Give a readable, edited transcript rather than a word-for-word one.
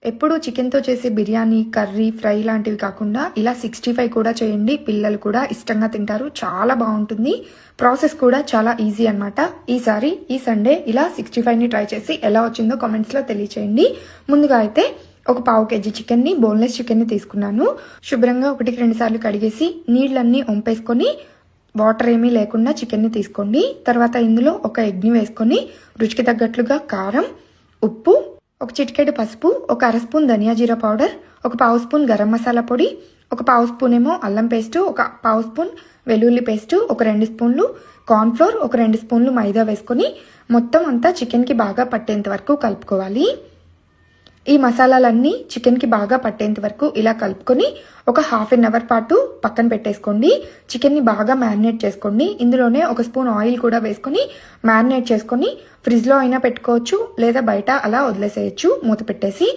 ఎప్పుడు చికెన్తో చేసే బిర్యానీ, కర్రీ, ఫ్రై లాంటివి కాకుండా ఇలా 65 కూడా చేయండి. పిల్లలు కూడా ఇష్టంగా తింటారు. చాలా బాగుంటుంది. ప్రాసెస్ కూడా చాలా ఈజీ అనమాట. ఈసారి ఈ సండే ఇలా 65ని ట్రై చేసి ఎలా వచ్చిందో కామెంట్స్లో తెలియచేయండి. ముందుగా అయితే ఒక పావు కేజీ చికెన్ని, బోన్లెస్ చికెన్ని తీసుకున్నాను. శుభ్రంగా 1-2 సార్లు కడిగేసి నీళ్ళన్నీ వంపేసుకొని వాటర్ ఏమీ లేకుండా చికెన్ని తీసుకోండి. తర్వాత ఇందులో ఒక ఎగ్ని వేసుకొని రుచికి తగ్గట్లుగా కారం, ఉప్పు, ఒక చిటికెడు పసుపు, ఒక అర స్పూన్ ధనియా జీరా పౌడర్, ఒక పావు స్పూన్ గరం మసాలా పొడి, ఒక పావు స్పూన్ ఏమో అల్లం పేస్టు, ఒక పావు స్పూన్ వెల్లుల్లి పేస్టు, ఒక 2 స్పూన్లు కార్న్ఫ్లోర్, ఒక 2 స్పూన్లు మైదా వేసుకొని మొత్తం అంతా చికెన్కి బాగా పట్టేంత వరకు కలుపుకోవాలి. ఈ మసాలాలన్నీ చికెన్కి బాగా పట్టేంత వరకు ఇలా కలుపుకొని ఒక ½ అవర్ పాటు పక్కన పెట్టేసుకోండి. చికెన్ని బాగా మ్యారినేట్ చేసుకోండి. ఇందులోనే ఒక స్పూన్ ఆయిల్ కూడా వేసుకొని మ్యారినేట్ చేసుకొని ఫ్రిడ్జ్లో అయినా పెట్టుకోవచ్చు, లేదా బయట అలా వదిలేసేయచ్చు మూత పెట్టేసి.